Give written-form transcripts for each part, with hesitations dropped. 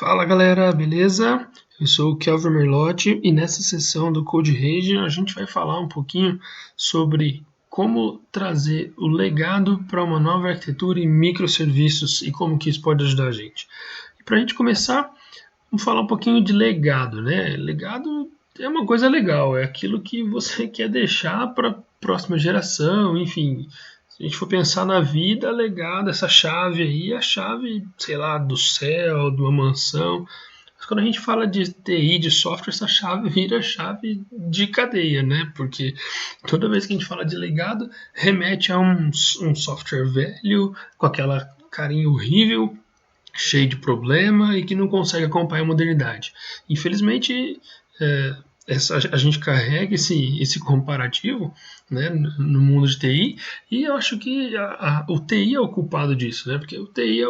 Fala galera, beleza? Eu sou o Kelvin Merlotti e nessa sessão do Code Rage a gente vai falar um pouquinho sobre como trazer o legado para uma nova arquitetura em microserviços e como que isso pode ajudar a gente. E para a gente começar, vamos falar um pouquinho de legado, né? Legado é uma coisa legal, é aquilo que você quer deixar para a próxima geração, enfim. Se a gente for pensar na vida, legado, essa chave aí, a chave, sei lá, do céu, de uma mansão. Mas quando a gente fala de TI, de software, essa chave vira chave de cadeia, né? Porque toda vez que a gente fala de legado, remete a um software velho, com aquela carinha horrível, cheio de problema e que não consegue acompanhar a modernidade. Infelizmente, a gente carrega esse comparativo, né, no mundo de TI, e eu acho que o TI é o culpado disso, né, porque o TI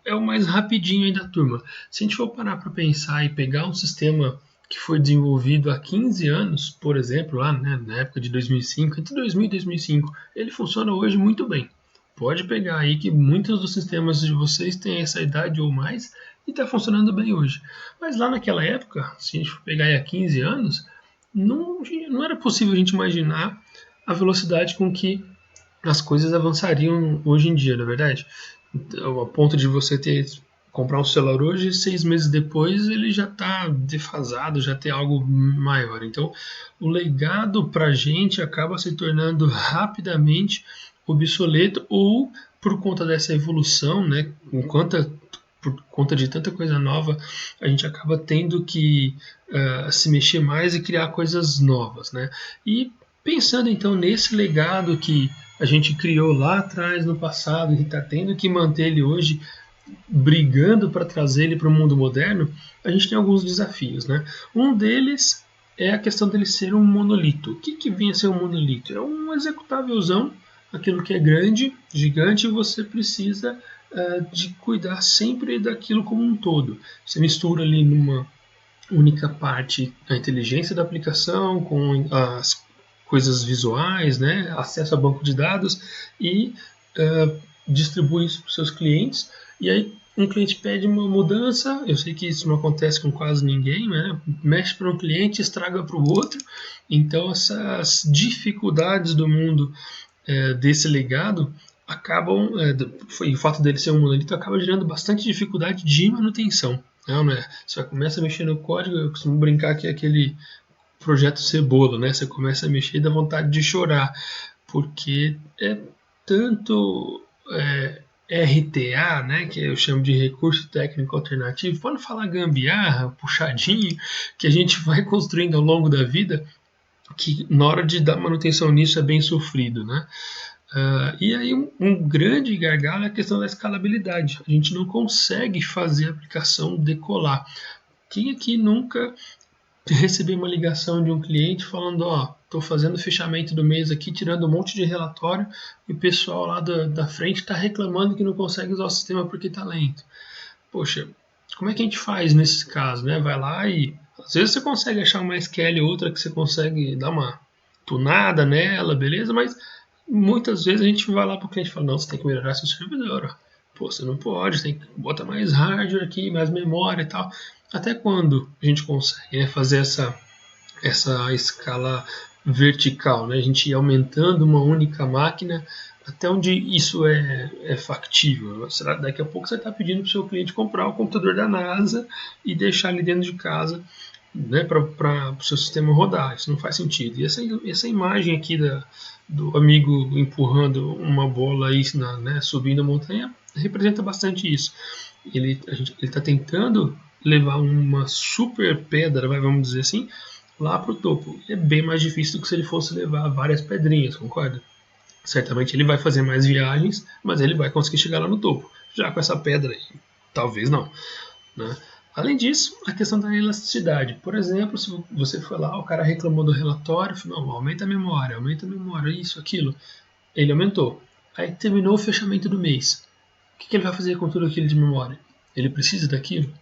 é o mais rapidinho aí da turma. Se a gente for parar para pensar e pegar um sistema que foi desenvolvido há 15 anos, por exemplo, lá, né, na época de 2005, entre 2000 e 2005, ele funciona hoje muito bem. Pode pegar aí que muitos dos sistemas de vocês têm essa idade ou mais e está funcionando bem hoje. Mas lá naquela época, se a gente for pegar aí há 15 anos, não era possível a gente imaginar a velocidade com que as coisas avançariam hoje em dia, na é verdade? Então, a ponto de você comprar um celular hoje, 6 meses depois ele já está defasado, já tem algo maior. Então, o legado para a gente acaba se tornando rapidamente obsoleto ou por conta dessa evolução, né? Por conta de tanta coisa nova, a gente acaba tendo que se mexer mais e criar coisas novas, né? E pensando então nesse legado que a gente criou lá atrás no passado e está tendo que manter ele hoje, brigando para trazer ele para o mundo moderno, a gente tem alguns desafios, né? Um deles é a questão dele ser um monolito. O que vem a ser um monolito? É um executávelzão, aquilo que é grande, gigante, e você precisa de cuidar sempre daquilo como um todo. Você mistura ali numa única parte a inteligência da aplicação com as coisas visuais, né? Acesso a banco de dados e distribui isso para os seus clientes. E aí um cliente pede uma mudança, eu sei que isso não acontece com quase ninguém, né? Mexe para um cliente, estraga para o outro. Então essas dificuldades do mundo desse legado acabam, o fato dele ser um monolito acaba gerando bastante dificuldade de manutenção. Não é? Você começa a mexer no código, eu costumo brincar que é aquele projeto cebola, né? Você começa a mexer e dá vontade de chorar, porque é tanto RTA, né, que eu chamo de recurso técnico alternativo, para não falar gambiarra, puxadinho, que a gente vai construindo ao longo da vida, que na hora de dar manutenção nisso é bem sofrido, né? E aí um grande gargalo é a questão da escalabilidade. A gente não consegue fazer a aplicação decolar. Quem aqui nunca recebeu uma ligação de um cliente falando, ó, estou fazendo o fechamento do mês aqui, tirando um monte de relatório, e o pessoal lá da frente está reclamando que não consegue usar o sistema porque está lento. Poxa, como é que a gente faz nesse caso, né? Vai lá e às vezes você consegue achar uma SQL ou outra que você consegue dar uma tunada nela, beleza? Mas muitas vezes a gente vai lá para o cliente e fala, não, você tem que melhorar seu servidor, ó. Pô, você não pode, tem que botar mais hardware aqui, mais memória e tal. Até quando a gente consegue, né, fazer essa escala vertical, né? A gente ir aumentando uma única máquina até onde isso é factível. Daqui a pouco você está pedindo para o seu cliente comprar o computador da NASA e deixar ele dentro de casa, né, para o seu sistema rodar. Isso não faz sentido. E essa imagem aqui do amigo empurrando uma bola aí, né, subindo a montanha representa bastante isso. Ele está tentando levar uma super pedra, vamos dizer assim, lá para o topo. É bem mais difícil do que se ele fosse levar várias pedrinhas, concorda? Certamente ele vai fazer mais viagens, mas ele vai conseguir chegar lá no topo. Já com essa pedra aí, talvez não. Né? Além disso, a questão da elasticidade. Por exemplo, se você foi lá, o cara reclamou do relatório, falou, não, aumenta a memória, isso, aquilo. Ele aumentou. Aí terminou o fechamento do mês. O que ele vai fazer com tudo aquilo de memória? Ele precisa daquilo?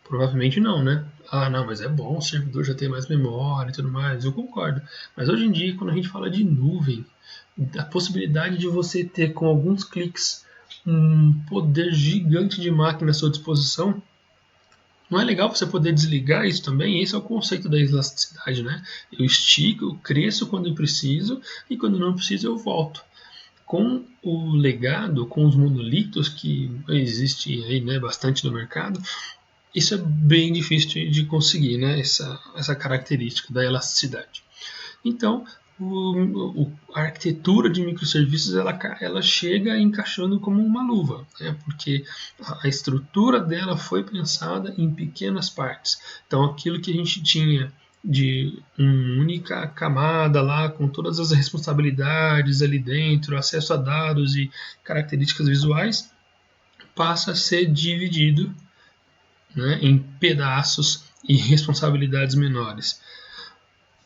Provavelmente não, né? Ah, não, mas é bom o servidor já ter mais memória e tudo mais. Eu concordo. Mas hoje em dia, quando a gente fala de nuvem, a possibilidade de você ter com alguns cliques um poder gigante de máquina à sua disposição Não é legal você poder desligar isso também? Esse é o conceito da elasticidade, né? Eu estico, eu cresço quando eu preciso e quando não preciso eu volto. Com o legado, com os monolitos que existem aí, né, bastante no mercado, isso é bem difícil de conseguir, né, essa característica da elasticidade. Então, a arquitetura de microserviços ela chega encaixando como uma luva, né? Porque a estrutura dela foi pensada em pequenas partes. Então, aquilo que a gente tinha de uma única camada lá, com todas as responsabilidades ali dentro, acesso a dados e características visuais, passa a ser dividido, né, em pedaços e responsabilidades menores.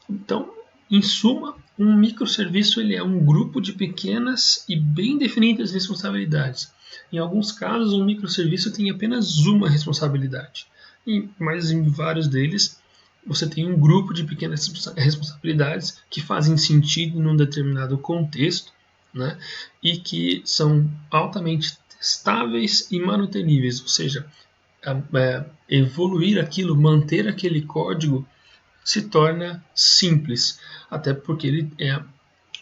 Então, em suma, um microserviço ele é um grupo de pequenas e bem definidas responsabilidades. Em alguns casos, um microserviço tem apenas uma responsabilidade, mas em vários deles você tem um grupo de pequenas responsabilidades que fazem sentido num determinado contexto, né, e que são altamente testáveis e manuteníveis, ou seja, evoluir aquilo, manter aquele código se torna simples, até porque ele é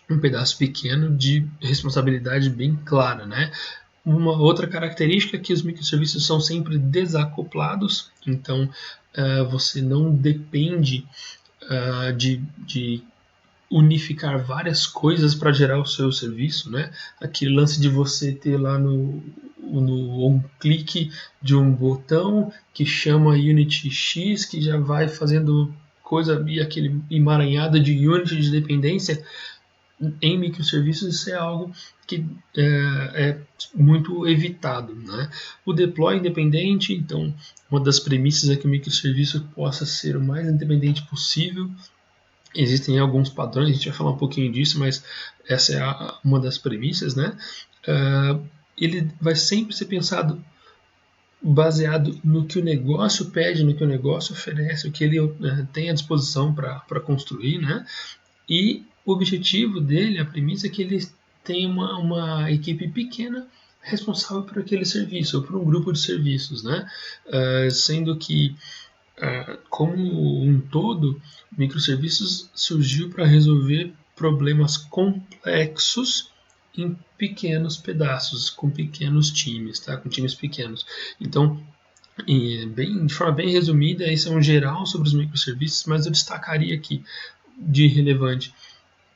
um pedaço pequeno de responsabilidade bem clara, né? Uma outra característica é que os microserviços são sempre desacoplados, então você não depende de unificar várias coisas para gerar o seu serviço, né? Aquele lance de você ter lá no um clique de um botão que chama Unity X, que já vai fazendo coisa e aquele emaranhado de Unity de dependência em microserviços, isso é algo que é muito evitado, né? O deploy independente, então, uma das premissas é que o microserviço possa ser o mais independente possível. Existem alguns padrões, a gente vai falar um pouquinho disso, mas essa é uma das premissas, né? Ele vai sempre ser pensado baseado no que o negócio pede, no que o negócio oferece, o que ele tem à disposição para construir, né? E o objetivo dele, a premissa é que ele tem uma equipe pequena responsável por aquele serviço, ou por um grupo de serviços, né? Sendo que como um todo, microserviços surgiu para resolver problemas complexos em pequenos pedaços, com pequenos times, tá? Com times pequenos. Então, de forma bem resumida, esse é um geral sobre os microserviços, mas eu destacaria aqui de relevante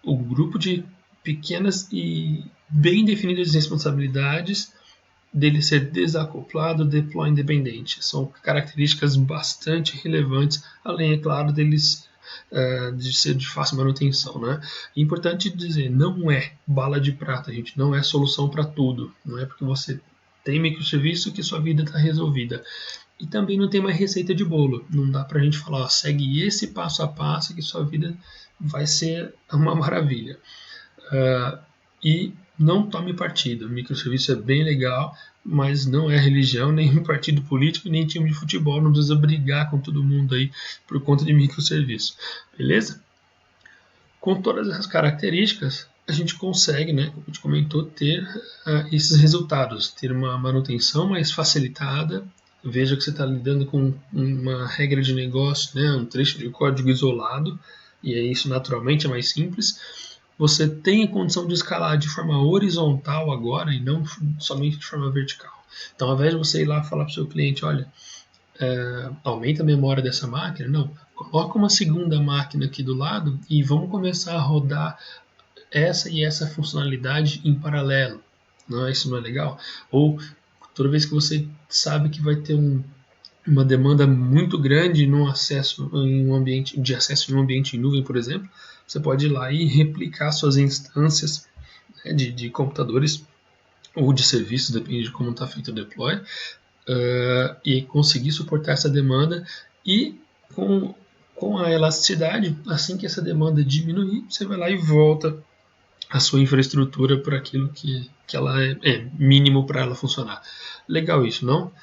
o grupo de pequenas e bem definidas responsabilidades dele ser desacoplado, deploy independente. São características bastante relevantes, além, é claro, deles de ser de fácil manutenção. Né? É importante dizer, não é bala de prata, gente, não é solução para tudo. Não é porque você tem microserviço que sua vida está resolvida. E também não tem uma receita de bolo. Não dá para a gente falar, ó, segue esse passo a passo que sua vida vai ser uma maravilha. E não tome partido. O microserviço é bem legal, mas não é religião, nem um partido político, nem time de futebol. Não precisa brigar com todo mundo aí por conta de microserviço. Beleza? Com todas essas características, a gente consegue, né, como a gente comentou, ter esses resultados, ter uma manutenção mais facilitada. Veja que você está lidando com uma regra de negócio, né, um trecho de código isolado, e é isso naturalmente é mais simples. Você tem a condição de escalar de forma horizontal agora e não somente de forma vertical. Então, ao invés de você ir lá falar para o seu cliente, olha, aumenta a memória dessa máquina, não, coloca uma segunda máquina aqui do lado e vamos começar a rodar essa e essa funcionalidade em paralelo. Não, isso não é legal? Ou toda vez que você sabe que vai ter uma demanda muito grande no acesso em um ambiente de acesso em um ambiente em nuvem, por exemplo, você pode ir lá e replicar suas instâncias, né, de computadores ou de serviços, depende de como está feito o deploy, e conseguir suportar essa demanda e com a elasticidade, assim que essa demanda diminuir, você vai lá e volta a sua infraestrutura para aquilo que ela é mínimo para ela funcionar. Legal isso, não?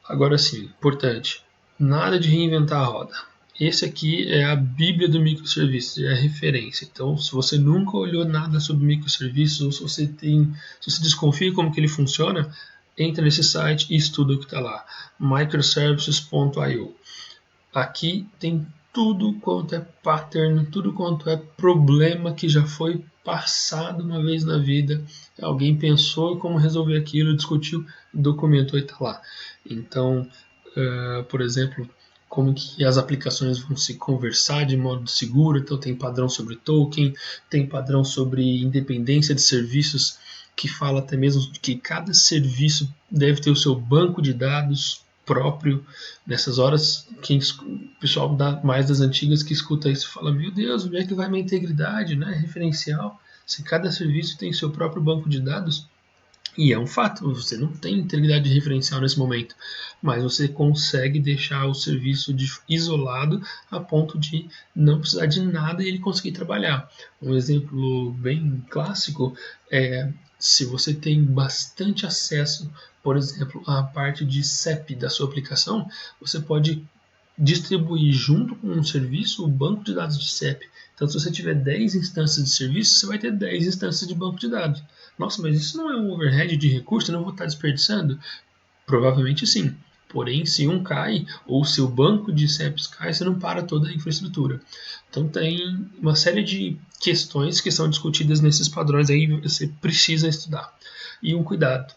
Agora sim, importante, nada de reinventar a roda. Esse aqui é a bíblia do microserviço, é a referência. Então, se você nunca olhou nada sobre microserviços, ou se você desconfia como que ele funciona, entra nesse site e estuda o que está lá, microservices.io. Aqui tem tudo quanto é pattern, tudo quanto é problema que já foi passado uma vez na vida. Alguém pensou como resolver aquilo, discutiu, documentou e está lá. Então, por exemplo, como que as aplicações vão se conversar de modo seguro. Então tem padrão sobre token, tem padrão sobre independência de serviços, que fala até mesmo que cada serviço deve ter o seu banco de dados próprio. Nessas horas, o pessoal mais das antigas que escuta isso fala: meu Deus, onde é que vai minha integridade, né? Referencial, se cada serviço tem seu próprio banco de dados. E é um fato, você não tem integridade referencial nesse momento, mas você consegue deixar o serviço isolado a ponto de não precisar de nada e ele conseguir trabalhar. Um exemplo bem clássico é se você tem bastante acesso, por exemplo, à parte de CEP da sua aplicação, você pode distribuir junto com um serviço o banco de dados de CEP. Então, se você tiver 10 instâncias de serviço, você vai ter 10 instâncias de banco de dados. Nossa, mas isso não é um overhead de recurso? Eu não vou estar desperdiçando? Provavelmente sim. Porém, se um cai, ou se o banco de CEPs cai, você não para toda a infraestrutura. Então tem uma série de questões que são discutidas nesses padrões aí, você precisa estudar. E um cuidado,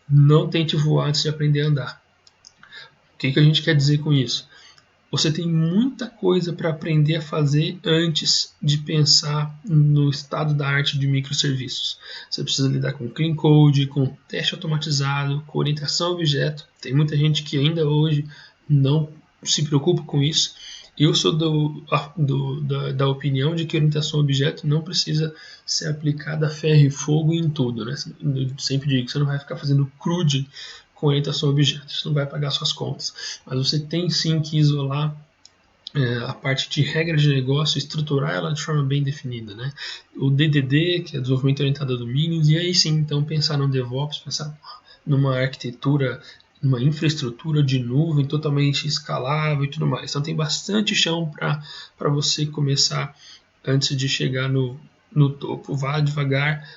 não tente voar antes de aprender a andar. O que a gente quer dizer com isso? Você tem muita coisa para aprender a fazer antes de pensar no estado da arte de microserviços. Você precisa lidar com clean code, com teste automatizado, com orientação a objeto. Tem muita gente que ainda hoje não se preocupa com isso. Eu sou da opinião de que orientação a objeto não precisa ser aplicada a ferro e fogo em tudo. Né? Eu sempre digo que você não vai ficar fazendo CRUD com orientação a objeto, isso não vai pagar suas contas. Mas você tem sim que isolar a parte de regra de negócio, estruturar ela de forma bem definida, né? O DDD, que é desenvolvimento orientado a domínios, e aí sim, então, pensar no DevOps, pensar numa arquitetura, numa infraestrutura de nuvem totalmente escalável e tudo mais. Então tem bastante chão para você começar antes de chegar no topo. Vá devagar,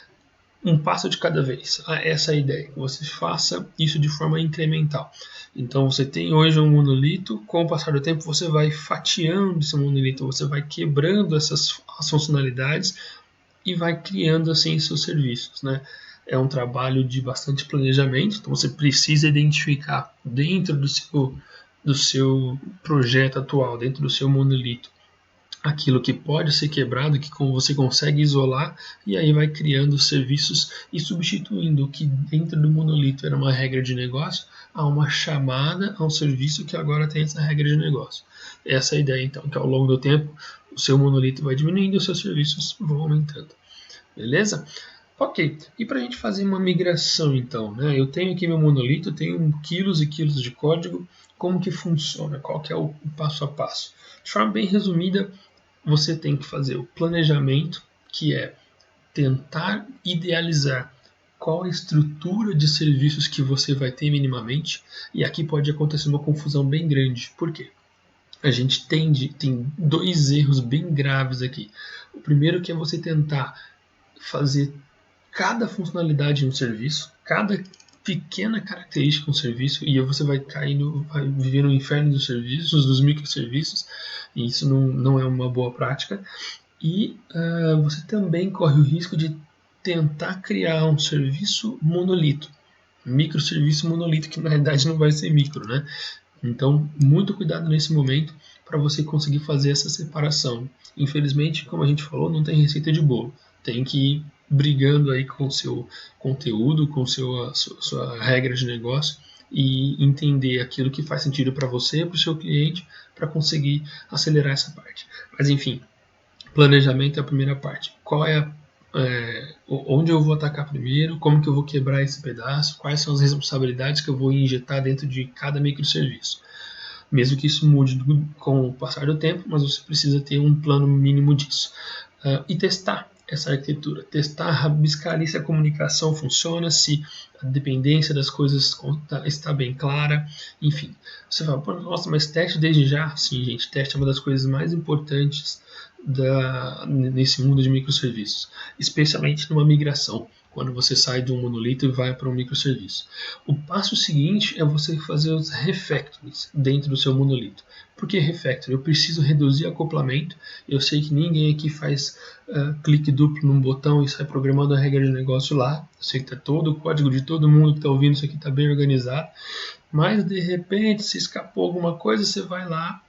um passo de cada vez. Essa é a ideia, que você faça isso de forma incremental. Então você tem hoje um monolito, com o passar do tempo você vai fatiando esse monolito, você vai quebrando as funcionalidades e vai criando assim seus serviços, né? É um trabalho de bastante planejamento, então você precisa identificar dentro do seu projeto atual, dentro do seu monolito, aquilo que pode ser quebrado, que você consegue isolar, e aí vai criando serviços e substituindo o que dentro do monolito era uma regra de negócio a uma chamada a um serviço que agora tem essa regra de negócio. Essa é a ideia, então, que ao longo do tempo o seu monolito vai diminuindo e os seus serviços vão aumentando. Beleza? Ok, e para a gente fazer uma migração então, né? Eu tenho aqui meu monolito, tenho quilos e quilos de código, como que funciona? Qual que é o passo a passo? De forma bem resumida, você tem que fazer o planejamento, que é tentar idealizar qual a estrutura de serviços que você vai ter minimamente, e aqui pode acontecer uma confusão bem grande. Por quê? A gente tem dois erros bem graves aqui. O primeiro que é você tentar fazer cada funcionalidade no serviço, cada pequena característica no serviço, e aí você vai viver no inferno dos serviços, dos microserviços, e isso não é uma boa prática. E você também corre o risco de tentar criar um serviço monolito, microserviço monolito, que na realidade não vai ser micro, né? Então, muito cuidado nesse momento para você conseguir fazer essa separação. Infelizmente, como a gente falou, não tem receita de bolo. Tem que ir brigando aí com o seu conteúdo, com sua regra de negócio e entender aquilo que faz sentido para você e para o seu cliente para conseguir acelerar essa parte. Mas enfim, planejamento é a primeira parte. Onde eu vou atacar primeiro, como que eu vou quebrar esse pedaço, quais são as responsabilidades que eu vou injetar dentro de cada microserviço. Mesmo que isso mude com o passar do tempo, mas você precisa ter um plano mínimo disso. E testar essa arquitetura, testar, rabiscar ali se a comunicação funciona, se a dependência das coisas está bem clara, enfim. Você fala, nossa, mas teste desde já? Sim, gente, teste é uma das coisas mais importantes nesse mundo de microserviços, especialmente numa migração. quando você sai de um monolito e vai para um microserviço. O passo seguinte é você fazer os refactorings dentro do seu monolito. Por que refactor? Eu preciso reduzir acoplamento. Eu sei que ninguém aqui faz clique duplo num botão e sai programando a regra de negócio lá. Eu sei que todo o código de todo mundo que está ouvindo isso aqui está bem organizado. Mas de repente, se escapou alguma coisa, você vai lá,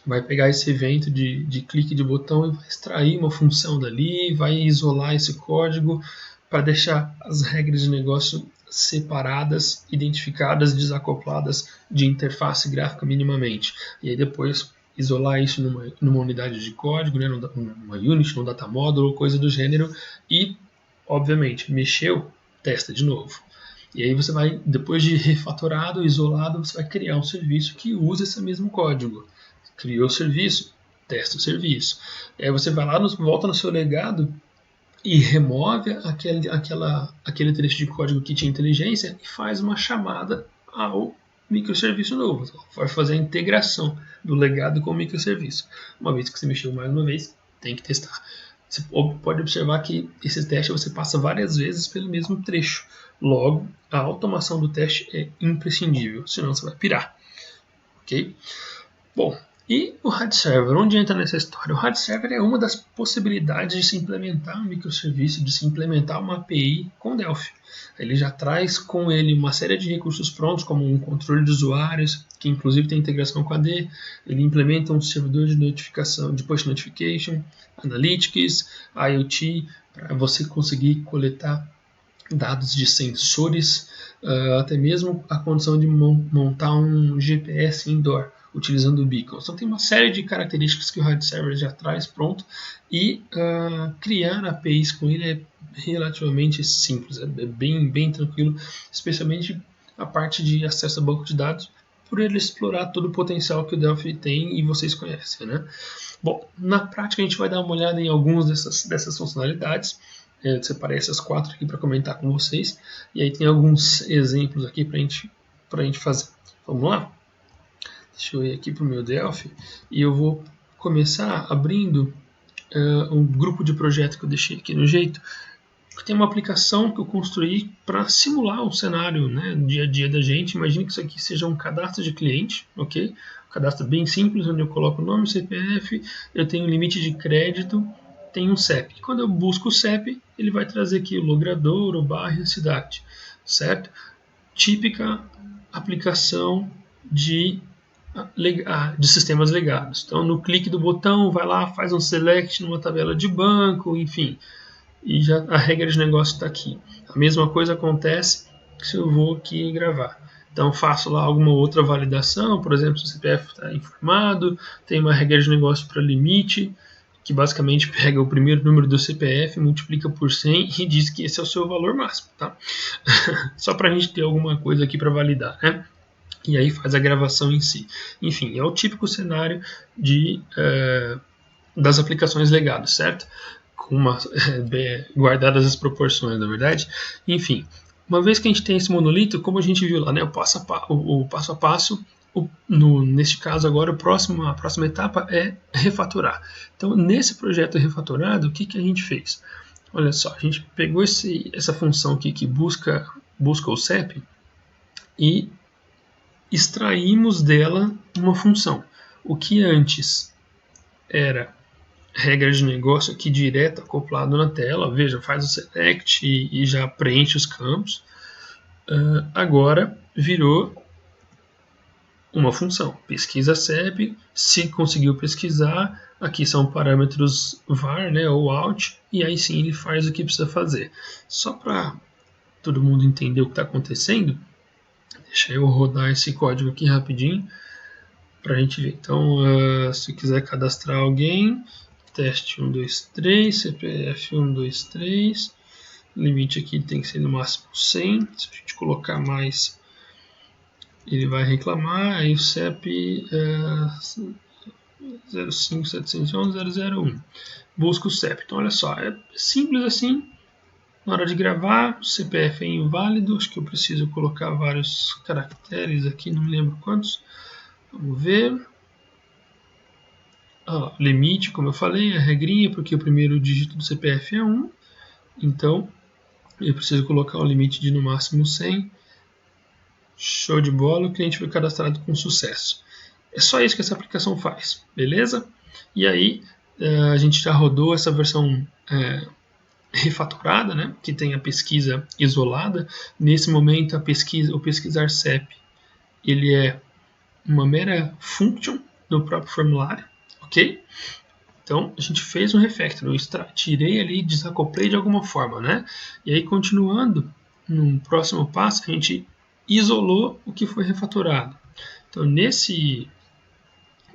vai pegar esse evento de clique de botão e vai extrair uma função dali, vai isolar esse código para deixar as regras de negócio separadas, identificadas, desacopladas de interface gráfica minimamente. E aí depois isolar isso numa unidade de código, né, numa unit, num data model ou coisa do gênero e, obviamente, mexeu, testa de novo. E aí você vai, depois de refatorado, isolado, você vai criar um serviço que usa esse mesmo código. Criou o serviço, testa o serviço. Aí você vai lá, volta no seu legado e remove aquele trecho de código que tinha inteligência e faz uma chamada ao microserviço novo. Então, vai fazer a integração do legado com o microserviço. Uma vez que você mexeu mais uma vez, tem que testar. Você pode observar que esse teste você passa várias vezes pelo mesmo trecho. Logo, a automação do teste é imprescindível, senão você vai pirar. Ok? Bom, e o RAD Server? Onde entra nessa história? O RAD Server é uma das possibilidades de se implementar um microserviço, de se implementar uma API com Delphi. Ele já traz com ele uma série de recursos prontos, como um controle de usuários, que inclusive tem integração com a AD. Ele implementa um servidor de notificação, de push notification, analytics, IoT, para você conseguir coletar dados de sensores, até mesmo a condição de montar um GPS indoor utilizando o beacon. Então tem uma série de características que o RAD Server já traz pronto e criar APIs com ele é relativamente simples, é bem tranquilo, especialmente a parte de acesso a banco de dados, por ele explorar todo o potencial que o Delphi tem e vocês conhecem, né? Bom, na prática a gente vai dar uma olhada em algumas dessas funcionalidades. Eu separei essas 4 aqui para comentar com vocês. E aí tem alguns exemplos aqui para a gente fazer. Vamos lá? Deixa eu ir aqui para o meu Delphi. E eu vou começar abrindo um grupo de projeto que eu deixei aqui no jeito. Tem uma aplicação que eu construí para simular um cenário, né, dia a dia da gente. Imagine que isso aqui seja um cadastro de cliente, ok? Um cadastro bem simples, onde eu coloco o nome, CPF, eu tenho um limite de crédito, tem um CEP. E quando eu busco o CEP, ele vai trazer aqui o logrador, o bairro e a cidade, certo? Típica aplicação de sistemas legados. Então, no clique do botão, vai lá, faz um select numa tabela de banco, enfim, e já a regra de negócio está aqui. A mesma coisa acontece se eu vou aqui gravar. Então, faço lá alguma outra validação, por exemplo, se o CPF está informado, tem uma regra de negócio para limite, que basicamente pega o primeiro número do CPF, multiplica por 100 e diz que esse é o seu valor máximo, tá? Só para a gente ter alguma coisa aqui para validar, né? E aí faz a gravação em si. Enfim, é o típico cenário das aplicações legadas, certo? Guardadas as proporções, na verdade. Enfim, uma vez que a gente tem esse monolito, como a gente viu lá, né, o passo a passo, neste caso agora, a próxima etapa é refatorar. Então, nesse projeto refatorado, o que a gente fez? Olha só, a gente pegou essa função aqui que busca o CEP e extraímos dela uma função. O que antes era regra de negócio aqui direto acoplado na tela, veja, faz o select e já preenche os campos. Agora virou uma função, pesquisa CEP, se conseguiu pesquisar, aqui são parâmetros var, né, ou out, e aí sim ele faz o que precisa fazer. Só para todo mundo entender o que está acontecendo, deixa eu rodar esse código aqui rapidinho para a gente ver. Então, se quiser cadastrar alguém, teste 1, 2, 3, CPF 1, 2, 3, limite aqui tem que ser no máximo 100, se a gente colocar mais, ele vai reclamar, aí o CEP 05711-001, busca o CEP. Então, olha só, é simples assim. Na hora de gravar, o CPF é inválido, acho que eu preciso colocar vários caracteres aqui, não me lembro quantos. Vamos ver. Limite, como eu falei, a regrinha, porque o primeiro dígito do CPF é 1. Então, Eu preciso colocar um limite de no máximo 100. Show de bola, o cliente foi cadastrado com sucesso. É só isso que essa aplicação faz, beleza? E aí a gente já rodou essa versão refatorada, né, que tem a pesquisa isolada. Nesse momento, o pesquisar CEP, ele é uma mera function do próprio formulário, ok? Então, a gente fez um refactor, eu tirei ali, desacoplei de alguma forma, né? E aí, continuando, no próximo passo, a gente isolou o que foi refatorado. Então, nesse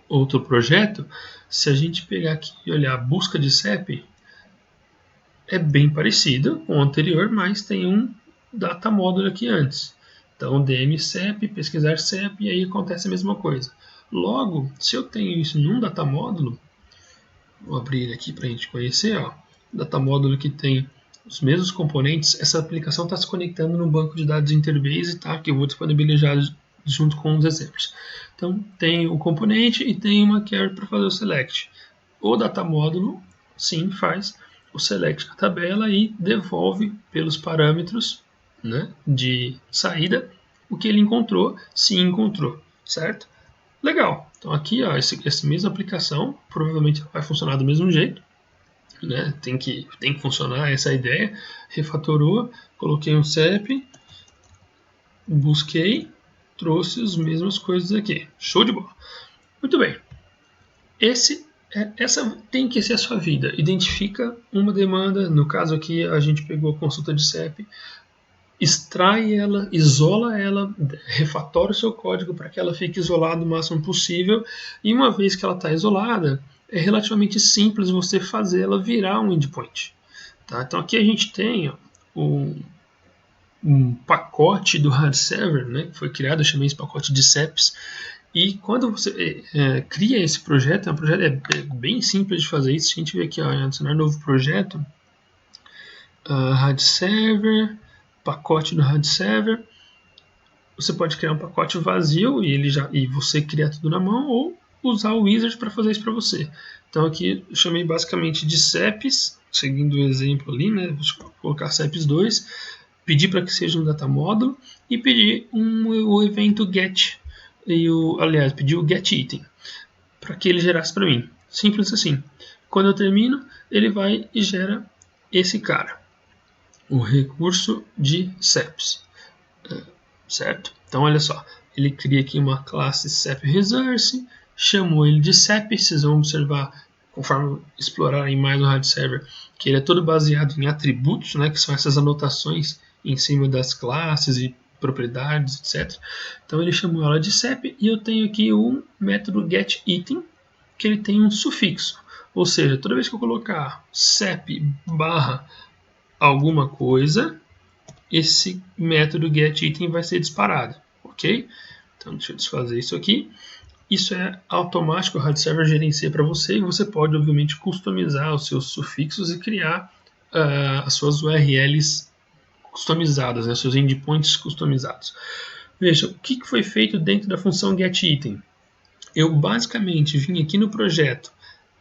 outro projeto, se a gente pegar aqui e olhar a busca de CEP, é bem parecido com o anterior, mas tem um data módulo aqui antes. Então, DM CEP, pesquisar CEP, e aí acontece a mesma coisa. Logo, se eu tenho isso num data módulo, vou abrir ele aqui para a gente conhecer, ó, data módulo que tem os mesmos componentes, essa aplicação está se conectando no banco de dados Interbase, tá? Que eu vou disponibilizar junto com os exemplos. Então, tem o componente e tem uma query para fazer o select. O data módulo, sim, faz o select na tabela e devolve pelos parâmetros, né, de saída o que ele encontrou, se encontrou, certo? Legal. Então aqui, ó, essa mesma aplicação provavelmente vai funcionar do mesmo jeito, né? Tem que funcionar essa ideia. Refatorou, coloquei um CEP, busquei, trouxe as mesmas coisas aqui. Show de bola. Muito bem. Essa tem que ser a sua vida. Identifica uma demanda, no caso aqui a gente pegou a consulta de CEP, extrai ela, isola ela, refatora o seu código para que ela fique isolada o máximo possível, e uma vez que ela está isolada, é relativamente simples você fazer ela virar um endpoint. Tá? Então aqui a gente tem um pacote do hard server, né, que foi criado, eu chamei esse pacote de CEPs. E quando você cria esse projeto, é bem simples de fazer isso. Se a gente ver aqui, ó, adicionar novo projeto, hard server, pacote do hard server, você pode criar um pacote vazio e você criar tudo na mão, ou usar o wizard para fazer isso para você. Então aqui eu chamei basicamente de CEPs, seguindo o exemplo ali, né? Vou colocar CEPs 2, pedir para que seja um data model e pedir o evento get, aliás, pedir o get item para que ele gerasse para mim. Simples assim. Quando eu termino, ele vai e gera esse cara, o recurso de CEPs, certo? Então olha só, ele cria aqui uma classe CEP Resource, chamou ele de CEP. Vocês vão observar, conforme explorarem mais o hard server, que ele é todo baseado em atributos, né, que são essas anotações em cima das classes e propriedades, etc. Então ele chamou ela de CEP, e eu tenho aqui um método getItem, que ele tem um sufixo, ou seja, toda vez que eu colocar CEP barra alguma coisa, esse método getItem vai ser disparado, ok? Então deixa eu desfazer isso aqui. Isso é automático, o hard server gerencia para você, e você pode obviamente customizar os seus sufixos e criar as suas URLs customizadas, né, seus endpoints customizados. Veja, o que foi feito dentro da função getItem? Eu basicamente vim aqui no projeto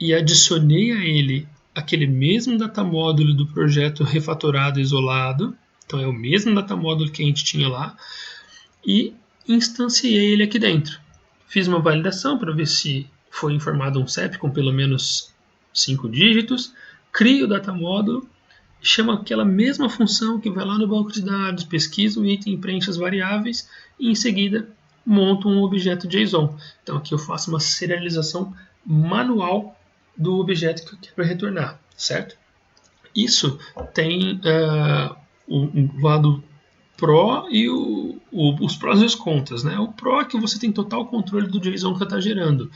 e adicionei a ele aquele mesmo data módulo do projeto refatorado isolado. Então é o mesmo data módulo que a gente tinha lá, e instanciei ele aqui dentro. Fiz uma validação para ver se foi informado um CEP com pelo menos 5 dígitos, crio o data módulo, chamo aquela mesma função que vai lá no banco de dados, pesquisa o item, preenche as variáveis e em seguida monto um objeto JSON. Então aqui eu faço uma serialização manual do objeto que eu quero retornar, certo? Isso tem um lado pró e os prós e os contras, né? O pró é que você tem total controle do JSON que você está gerando.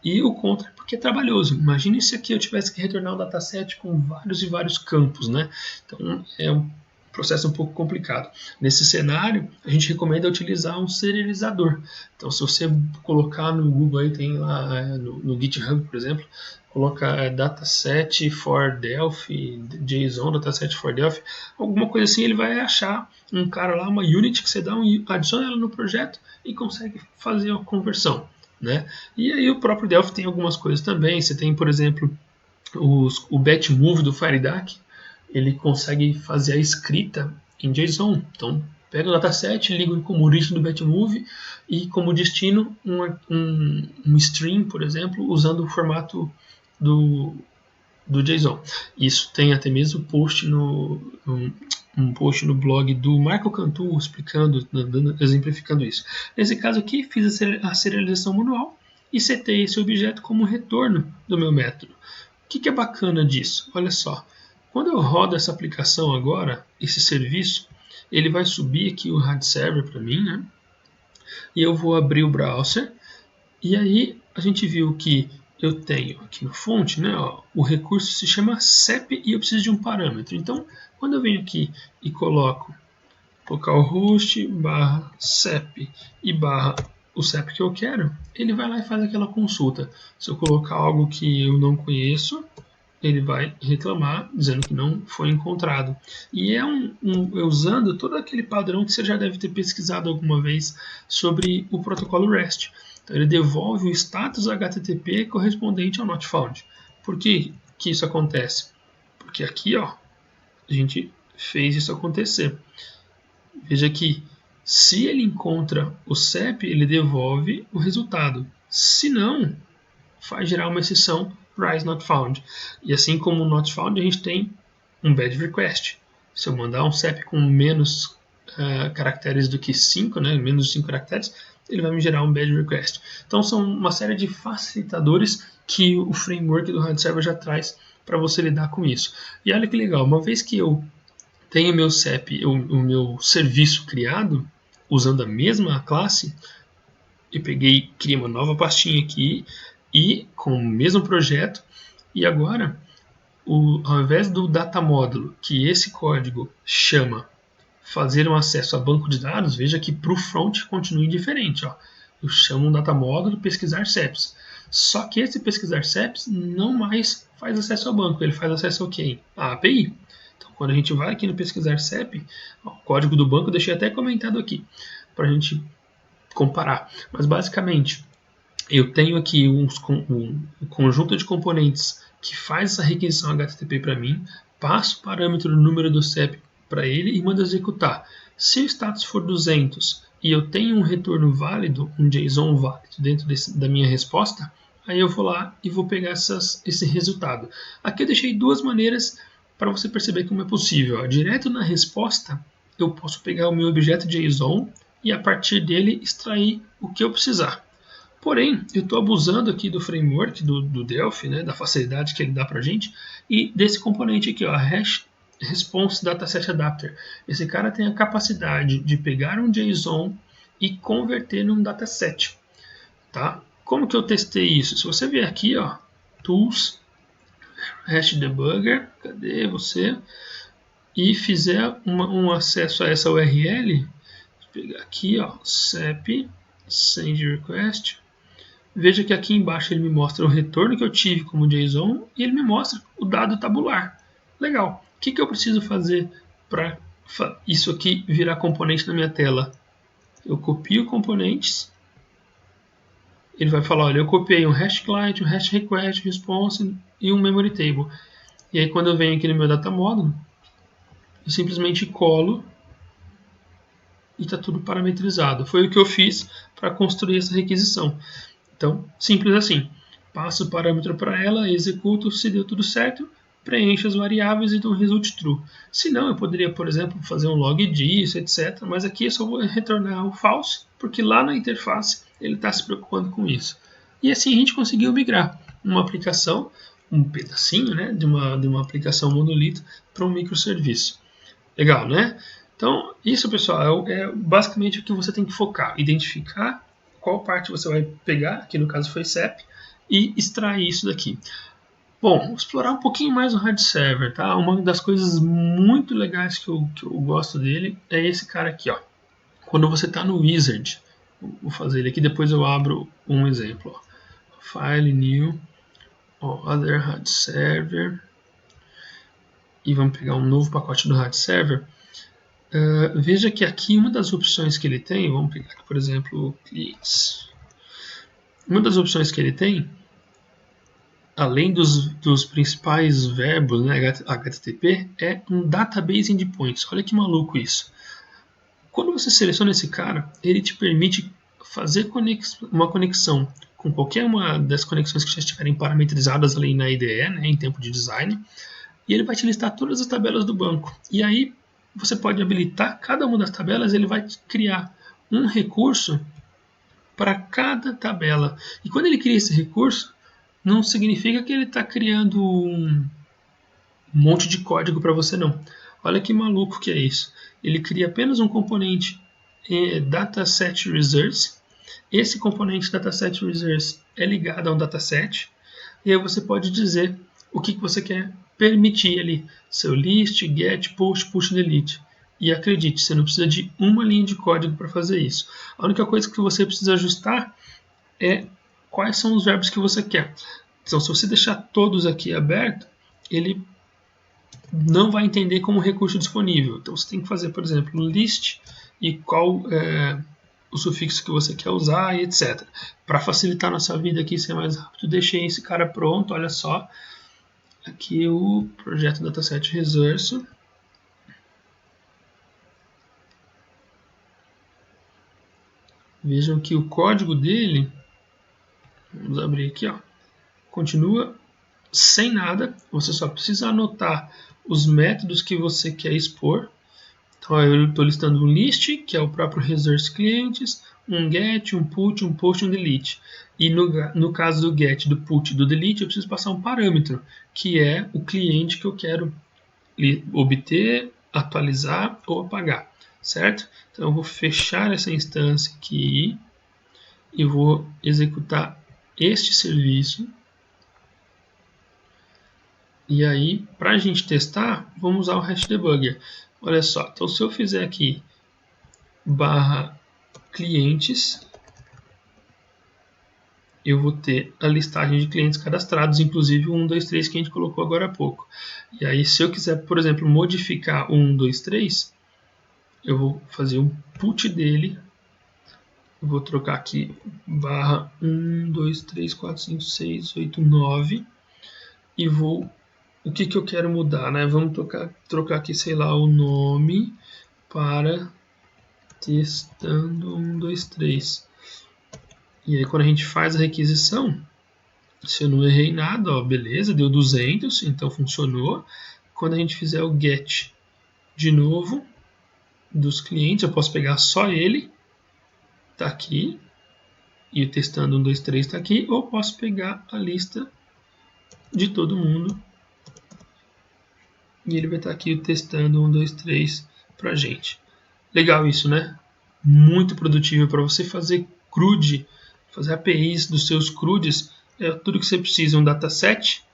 E o contra é porque é trabalhoso. Imagine se aqui eu tivesse que retornar um dataset com vários e vários campos, né? Então é um processo um pouco complicado. Nesse cenário, a gente recomenda utilizar um serializador. Então, se você colocar no Google, aí tem lá no GitHub, por exemplo, colocar dataset for Delphi, JSON dataset for Delphi, alguma coisa assim, ele vai achar um cara lá, uma unit que você adiciona ela no projeto e consegue fazer a conversão, né? E aí o próprio Delphi tem algumas coisas também. Você tem, por exemplo, o batch move do FireDAC, ele consegue fazer a escrita em JSON. Então, pega o dataset, liga como origem do Batmove e como destino um string, por exemplo, usando o formato do JSON. Isso tem até mesmo um post no blog do Michael Cantu explicando, exemplificando isso. Nesse caso aqui, fiz a serialização manual e setei esse objeto como retorno do meu método. O que é bacana disso? Olha só, quando eu rodo essa aplicação agora, esse serviço, ele vai subir aqui o RAD server para mim, né? E eu vou abrir o browser, e aí a gente viu que eu tenho aqui no fonte, né, ó, o recurso se chama CEP e eu preciso de um parâmetro. Então, quando eu venho aqui e coloco localhost barra CEP e barra o CEP que eu quero, ele vai lá e faz aquela consulta. Se eu colocar algo que eu não conheço, ele vai reclamar dizendo que não foi encontrado. E é usando todo aquele padrão que você já deve ter pesquisado alguma vez sobre o protocolo REST. Então, ele devolve o status HTTP correspondente ao not found. Por que isso acontece? Porque aqui, ó, a gente fez isso acontecer. Veja que se ele encontra o CEP, ele devolve o resultado. Se não, faz gerar uma exceção rise not found. E assim como o not found, a gente tem um bad request. Se eu mandar um CEP com menos caracteres do que 5, né, menos de 5 caracteres, ele vai me gerar um bad request. Então são uma série de facilitadores que o framework do RAD Server já traz para você lidar com isso. E olha que legal, uma vez que eu tenho meu CEP, o meu serviço criado, usando a mesma classe, eu criei uma nova pastinha aqui e com o mesmo projeto, e agora, ao invés do data módulo, que esse código chama fazer um acesso a banco de dados, veja que para o front continua diferente. Ó. Eu chamo um data módulo pesquisar CEPs. Só que esse pesquisar CEPs não mais faz acesso ao banco, ele faz acesso ao quem? A API. Então, quando a gente vai aqui no pesquisar CEP, ó, o código do banco eu deixei até comentado aqui, para a gente comparar. Mas basicamente, eu tenho aqui um conjunto de componentes que faz essa requisição HTTP para mim, passo o parâmetro do número do CEP para ele e mando executar. Se o status for 200 e eu tenho um retorno válido, um JSON válido dentro da minha resposta, aí eu vou lá e vou pegar esse resultado. Aqui eu deixei duas maneiras para você perceber como é possível. Ó. Direto na resposta, eu posso pegar o meu objeto JSON e a partir dele extrair o que eu precisar. Porém, eu estou abusando aqui do framework do Delphi, né, da facilidade que ele dá para a gente, e desse componente aqui, ó, Response Dataset Adapter. Esse cara tem a capacidade de pegar um JSON e converter num dataset. Tá? Como que eu testei isso? Se você vier aqui, ó, Tools, Hash Debugger, cadê você? E fizer um acesso a essa URL, vou pegar aqui, ó, CEP, Send Request. Veja que aqui embaixo ele me mostra o retorno que eu tive como JSON e ele me mostra o dado tabular. Legal. O que eu preciso fazer para isso aqui virar componente na minha tela? Eu copio componentes. Ele vai falar, olha, eu copiei um hash client, um hash request, response e um memory table. E aí quando eu venho aqui no meu data model, eu simplesmente colo e está tudo parametrizado. Foi o que eu fiz para construir essa requisição. Então, simples assim. Passo o parâmetro para ela, executo, se deu tudo certo, preencho as variáveis e dou result true. Se não, eu poderia, por exemplo, fazer um log disso, etc. Mas aqui eu só vou retornar o false, porque lá na interface ele está se preocupando com isso. E assim a gente conseguiu migrar uma aplicação, um pedacinho, né, de uma aplicação monolito para um microserviço. Legal, né? Então, isso, pessoal, é basicamente o que você tem que focar. Identificar qual parte você vai pegar, que no caso foi CEP, e extrair isso daqui. Bom, explorar um pouquinho mais o RAD Server, tá? Uma das coisas muito legais que eu gosto dele é esse cara aqui, ó. Quando você está no Wizard, vou fazer ele aqui, depois eu abro um exemplo. Ó. File, New, ó, Other RAD Server, e vamos pegar um novo pacote do RAD Server. Veja que aqui uma das opções que ele tem, vamos pegar aqui, por exemplo, cliques. Uma das opções que ele tem além dos principais verbos, né, HTTP, é um database endpoints. Olha que maluco isso. Quando você seleciona esse cara, ele te permite fazer uma conexão com qualquer uma das conexões que já estiverem parametrizadas ali na IDE, né, em tempo de design, e ele vai te listar todas as tabelas do banco. E aí você pode habilitar cada uma das tabelas, ele vai criar um recurso para cada tabela. E quando ele cria esse recurso, não significa que ele está criando um monte de código para você, não. Olha que maluco que é isso. Ele cria apenas um componente dataset results. Esse componente dataset results é ligado a um dataset. E aí você pode dizer o que você quer permitir ali. Seu list, get, push, delete. E acredite, você não precisa de uma linha de código para fazer isso. A única coisa que você precisa ajustar é quais são os verbos que você quer. Então, se você deixar todos aqui abertos, ele não vai entender como recurso disponível. Então, você tem que fazer, por exemplo, um list e qual o sufixo que você quer usar e etc. Para facilitar nossa vida aqui, ser mais rápido, deixei esse cara pronto. Olha só, aqui o projeto Dataset Resource. Vejam que o código dele, vamos abrir aqui, ó, continua sem nada. Você só precisa anotar os métodos que você quer expor. Então eu estou listando um list, que é o próprio resource clientes, um get, um put, um post e um delete. E no caso do get, do put e do delete, eu preciso passar um parâmetro, que é o cliente que eu quero obter, atualizar ou apagar, certo? Então eu vou fechar essa instância aqui e vou executar este serviço. E aí, para a gente testar, vamos usar o hash debugger. Olha só, então se eu fizer aqui barra clientes, eu vou ter a listagem de clientes cadastrados, inclusive o 1, 2, 3 que a gente colocou agora há pouco. E aí, se eu quiser, por exemplo, modificar o 1, 2, 3, eu vou fazer um put dele. Eu vou trocar aqui barra 1, 2, 3, 4, 5, 6, 8, 9 e vou... O que eu quero mudar, né? Vamos trocar aqui, sei lá, o nome para testando 1, 2, 3. E aí quando a gente faz a requisição, se eu não errei nada, ó, beleza, deu 200, então funcionou. Quando a gente fizer o get de novo dos clientes, eu posso pegar só ele, tá aqui, e o testando 1, 2, 3 tá aqui, ou posso pegar a lista de todo mundo e ele vai estar aqui testando 1, 2, 3 pra gente. Legal isso, né? Muito produtivo para você fazer CRUD, fazer APIs dos seus CRUDs. É tudo que você precisa, um dataset,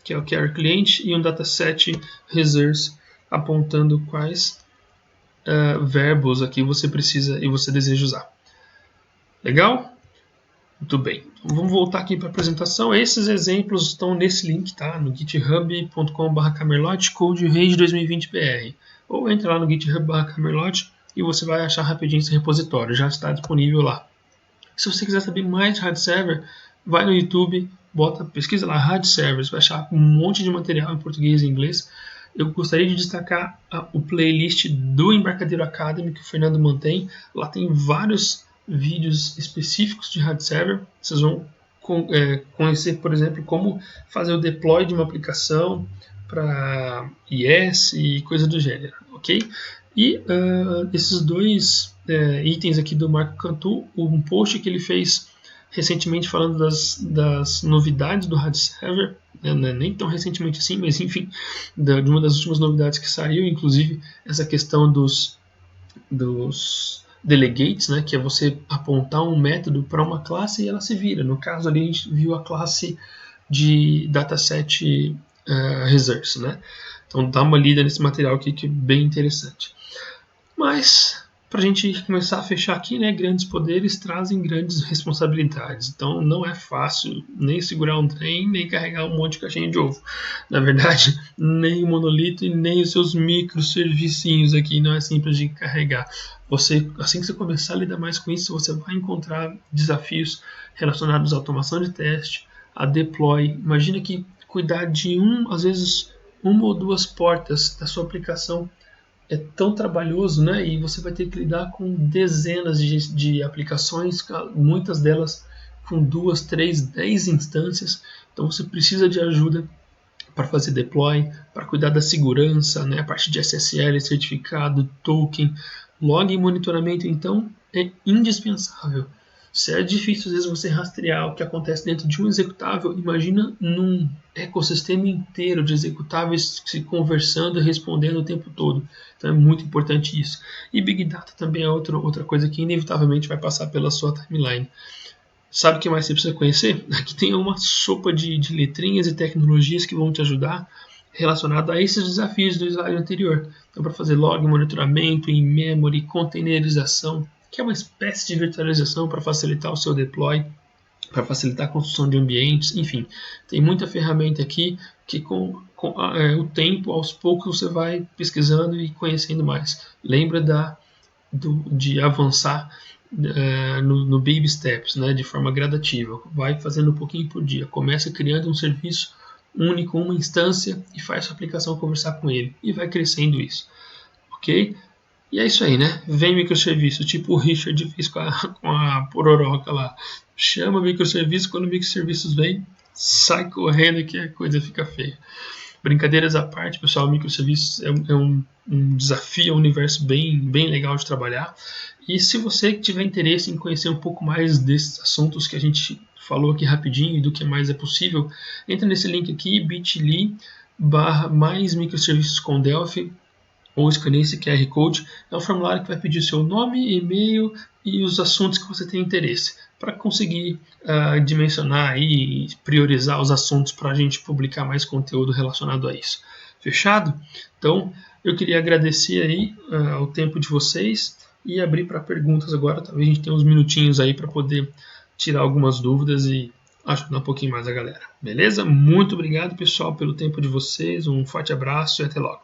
que é o Care Client, e um dataset Resource, apontando quais verbos aqui você precisa e você deseja usar. Legal? Muito bem. Então, vamos voltar aqui para a apresentação. Esses exemplos estão nesse link, tá? No github.com/camerlot Code Rage 2020 BR. Ou entra lá no github/camerlot e você vai achar rapidinho esse repositório. Já está disponível lá. Se você quiser saber mais de Hard Server, vai no YouTube, pesquisa lá Hard Server. Você vai achar um monte de material em português e inglês. Eu gostaria de destacar o playlist do Embarcadero Academy que o Fernando mantém. Lá tem vários vídeos específicos de Hard Server. Vocês vão conhecer, por exemplo, como fazer o deploy de uma aplicação para IS e coisa do gênero, ok? E esses dois itens aqui do Marco Cantu, um post que ele fez recentemente falando das novidades do Hard Server, né, nem tão recentemente assim, mas enfim, de uma das últimas novidades que saiu, inclusive essa questão dos delegates, né, que é você apontar um método para uma classe e ela se vira. No caso ali a gente viu a classe de dataset resource, né? Então dá uma lida nesse material aqui que é bem interessante. Mas para a gente começar a fechar aqui, né, grandes poderes trazem grandes responsabilidades. Então não é fácil nem segurar um trem, nem carregar um monte de caixinha de ovo. Na verdade, nem o monolito e nem os seus microservicinhos aqui não é simples de carregar. Assim que você começar a lidar mais com isso, você vai encontrar desafios relacionados à automação de teste, a deploy. Imagina que cuidar de às vezes uma ou duas portas da sua aplicação é tão trabalhoso, né? E você vai ter que lidar com dezenas de aplicações, muitas delas com 2, 3, 10 instâncias. Então você precisa de ajuda para fazer deploy, para cuidar da segurança, né? A parte de SSL, certificado, token, log e monitoramento. Então é indispensável. Se é difícil às vezes você rastrear o que acontece dentro de um executável, imagina num ecossistema inteiro de executáveis se conversando e respondendo o tempo todo. Então é muito importante isso. E Big Data também é outra coisa que inevitavelmente vai passar pela sua timeline. Sabe o que mais você precisa conhecer? Aqui tem uma sopa de letrinhas e tecnologias que vão te ajudar relacionado a esses desafios do slide anterior. Então, para fazer log, monitoramento, in-memory, containerização, que é uma espécie de virtualização para facilitar o seu deploy, para facilitar a construção de ambientes, enfim, tem muita ferramenta aqui que com o tempo, aos poucos, você vai pesquisando e conhecendo mais. Lembra de avançar no baby steps, né, de forma gradativa. Vai fazendo um pouquinho por dia. Começa criando um serviço único, uma instância, e faz sua aplicação conversar com ele. E vai crescendo isso. Ok? E é isso aí, né? Vem microserviço, tipo o Richard fez com a Pororoca lá. Chama microserviço, quando microserviços vem, sai correndo que a coisa fica feia. Brincadeiras à parte, pessoal, microserviços é um desafio, é um universo bem legal de trabalhar. E se você tiver interesse em conhecer um pouco mais desses assuntos que a gente falou aqui rapidinho e do que mais é possível, entra nesse link aqui, bit.ly/mais microserviços com Delphi, ou escaneie esse QR Code. É um formulário que vai pedir o seu nome, e-mail e os assuntos que você tem interesse, para conseguir dimensionar e priorizar os assuntos para a gente publicar mais conteúdo relacionado a isso. Fechado? Então, eu queria agradecer aí o tempo de vocês e abrir para perguntas agora. Talvez a gente tenha uns minutinhos aí para poder tirar algumas dúvidas e ajudar um pouquinho mais a galera. Beleza? Muito obrigado, pessoal, pelo tempo de vocês. Um forte abraço e até logo.